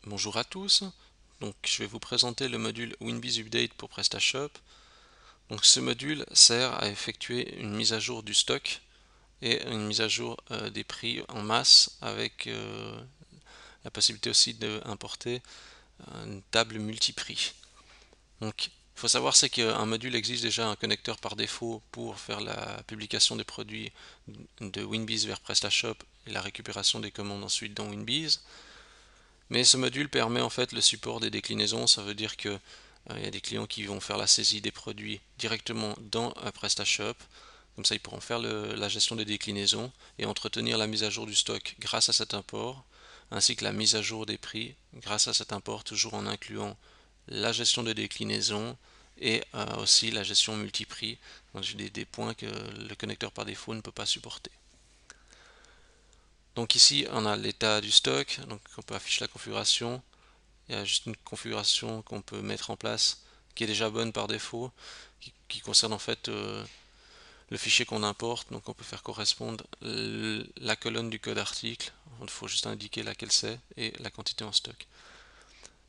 Bonjour à tous, donc je vais vous présenter le module WinBiz Update pour PrestaShop. Donc ce module sert à effectuer une mise à jour du stock et une mise à jour des prix en masse avec la possibilité aussi d'importer une table multi-prix. Donc il faut savoir c'est qu'un module exige déjà un connecteur par défaut pour faire la publication des produits de WinBiz vers PrestaShop et la récupération des commandes ensuite dans WinBiz. Mais ce module permet en fait le support des déclinaisons, ça veut dire que il y a des clients qui vont faire la saisie des produits directement dans PrestaShop, comme ça ils pourront faire la gestion des déclinaisons et entretenir la mise à jour du stock grâce à cet import, ainsi que la mise à jour des prix grâce à cet import, toujours en incluant la gestion de déclinaison et aussi la gestion multi-prix, donc des points que le connecteur par défaut ne peut pas supporter. Donc ici on a l'état du stock, donc on peut afficher la configuration. Il y a juste une configuration qu'on peut mettre en place qui est déjà bonne par défaut, qui concerne en fait le fichier qu'on importe. Donc on peut faire correspondre la colonne du code article, il faut juste indiquer laquelle c'est, et la quantité en stock.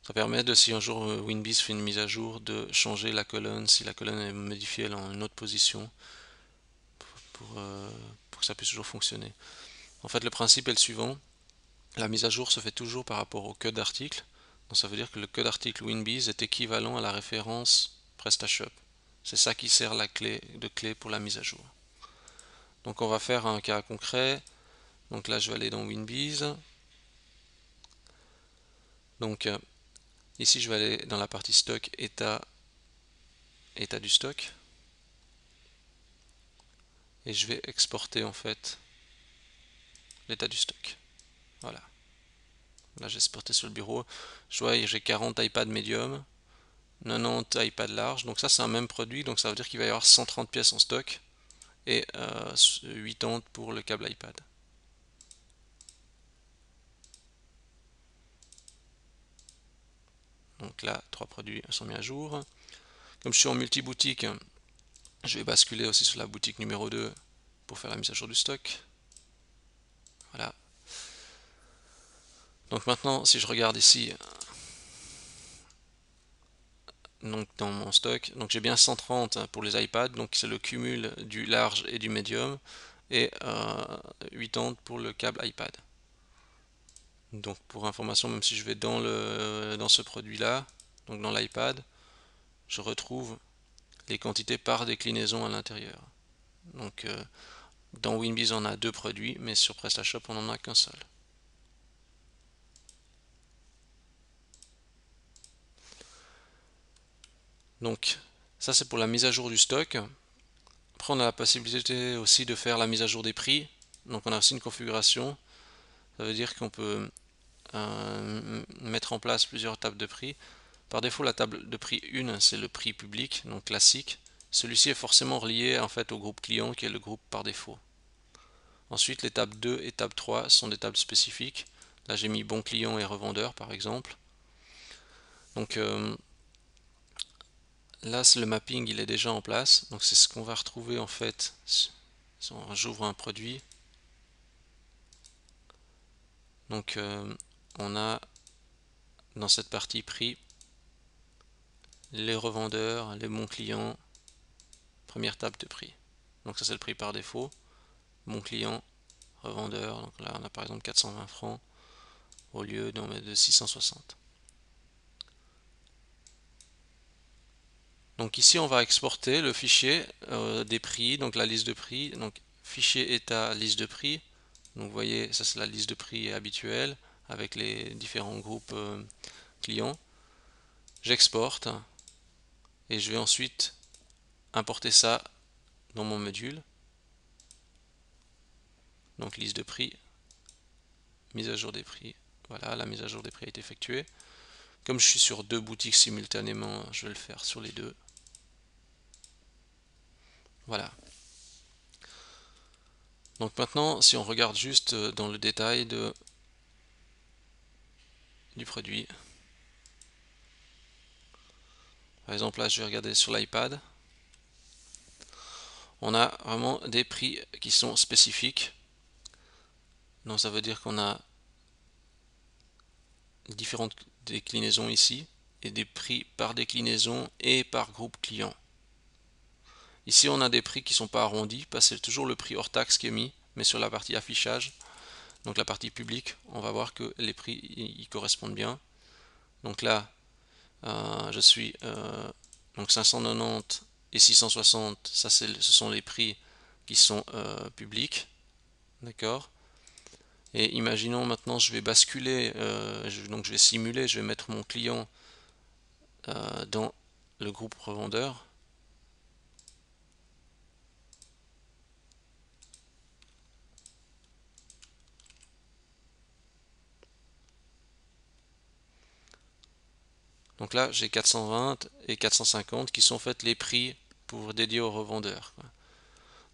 Ça permet de, si un jour WinBiz fait une mise à jour, de changer la colonne si la colonne est modifiée en une autre position pour que ça puisse toujours fonctionner. En fait, le principe est le suivant. La mise à jour se fait toujours par rapport au code d'article. Donc ça veut dire que le code article WinBiz est équivalent à la référence PrestaShop. C'est ça qui sert de clé pour la mise à jour. Donc on va faire un cas concret. Donc là je vais aller dans WinBiz. Donc ici je vais aller dans la partie stock, état du stock. Et je vais exporter en fait l'état du stock. Voilà. Là j'ai exporté sur le bureau. Je vois j'ai 40 iPad médium, 90 iPad large. Donc ça c'est un même produit. Donc ça veut dire qu'il va y avoir 130 pièces en stock et 80 pour le câble iPad. Donc là, trois produits sont mis à jour. Comme je suis en multi-boutique, je vais basculer aussi sur la boutique numéro 2 pour faire la mise à jour du stock. Voilà. Donc maintenant, si je regarde ici, donc dans mon stock, donc j'ai bien 130 pour les iPads, donc c'est le cumul du large et du médium, et 80 pour le câble iPad. Donc pour information, même si je vais dans ce produit-là, donc dans l'iPad, je retrouve les quantités par déclinaison à l'intérieur. Donc dans WinBiz on a deux produits, mais sur PrestaShop on n'en a qu'un seul. Donc ça c'est pour la mise à jour du stock. Après on a la possibilité aussi de faire la mise à jour des prix. Donc on a aussi une configuration. Ça veut dire qu'on peut mettre en place plusieurs tables de prix. Par défaut la table de prix 1 c'est le prix public, donc classique. Celui-ci est forcément relié en fait au groupe client qui est le groupe par défaut. Ensuite les tables 2 et table 3 sont des tables spécifiques. Là j'ai mis bon client et revendeur par exemple. Donc là le mapping il est déjà en place. Donc c'est ce qu'on va retrouver en fait si j'ouvre un produit. Donc on a dans cette partie prix les revendeurs, les bons clients, première table de prix. Donc ça c'est le prix par défaut. Bon client, revendeur. Donc là on a par exemple 420 francs au lieu de 660. Donc ici on va exporter le fichier des prix, donc la liste de prix, donc fichier état liste de prix. Donc vous voyez ça c'est la liste de prix habituelle avec les différents groupes clients. J'exporte et je vais ensuite importer ça dans mon module. Donc liste de prix, mise à jour des prix. Voilà, la mise à jour des prix a été effectuée. Comme je suis sur deux boutiques simultanément, je vais le faire sur les deux. Voilà. Donc maintenant, si on regarde juste dans le détail du produit. Par exemple, là, je vais regarder sur l'iPad. On a vraiment des prix qui sont spécifiques. Donc ça veut dire qu'on a différentes déclinaisons ici, et des prix par déclinaison et par groupe client. Ici on a des prix qui ne sont pas arrondis, parce que c'est toujours le prix hors taxe qui est mis, mais sur la partie affichage, donc la partie publique, on va voir que les prix y correspondent bien. Donc là, je suis donc 590 et 660, ça ce sont les prix qui sont publics, d'accord. Et imaginons maintenant je vais basculer, donc je vais simuler, je vais mettre mon client dans le groupe revendeur. Donc là j'ai 420 et 450 qui sont en fait les prix pour dédiés aux revendeurs, quoi.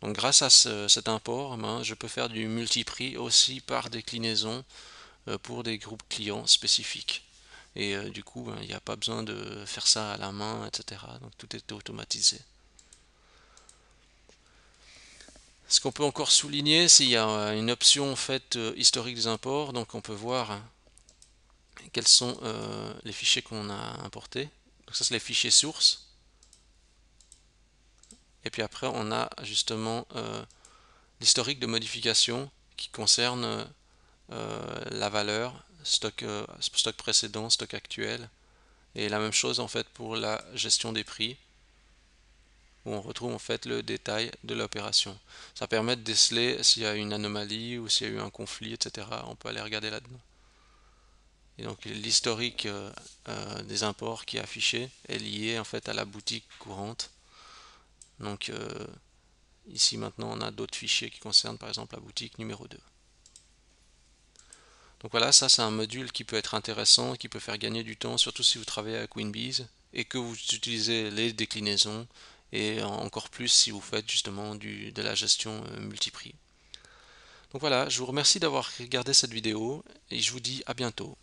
Donc grâce à cet import, je peux faire du multi-prix aussi par déclinaison pour des groupes clients spécifiques. Et du coup, il n'y a pas besoin de faire ça à la main, etc. Donc tout est automatisé. Ce qu'on peut encore souligner, c'est qu'il y a une option en fait historique des imports. Donc on peut voir quels sont les fichiers qu'on a importés. Donc ça c'est les fichiers sources. Et puis après on a justement l'historique de modification qui concerne la valeur, stock précédent, stock actuel. Et la même chose en fait pour la gestion des prix, où on retrouve en fait le détail de l'opération. Ça permet de déceler s'il y a une anomalie ou s'il y a eu un conflit, etc. On peut aller regarder là-dedans. Et donc l'historique des imports qui est affiché est lié en fait à la boutique courante. Donc ici maintenant on a d'autres fichiers qui concernent par exemple la boutique numéro 2. Donc voilà, ça c'est un module qui peut être intéressant, qui peut faire gagner du temps, surtout si vous travaillez avec WinBiz et que vous utilisez les déclinaisons, et encore plus si vous faites justement de la gestion multiprix. Donc voilà, je vous remercie d'avoir regardé cette vidéo et je vous dis à bientôt.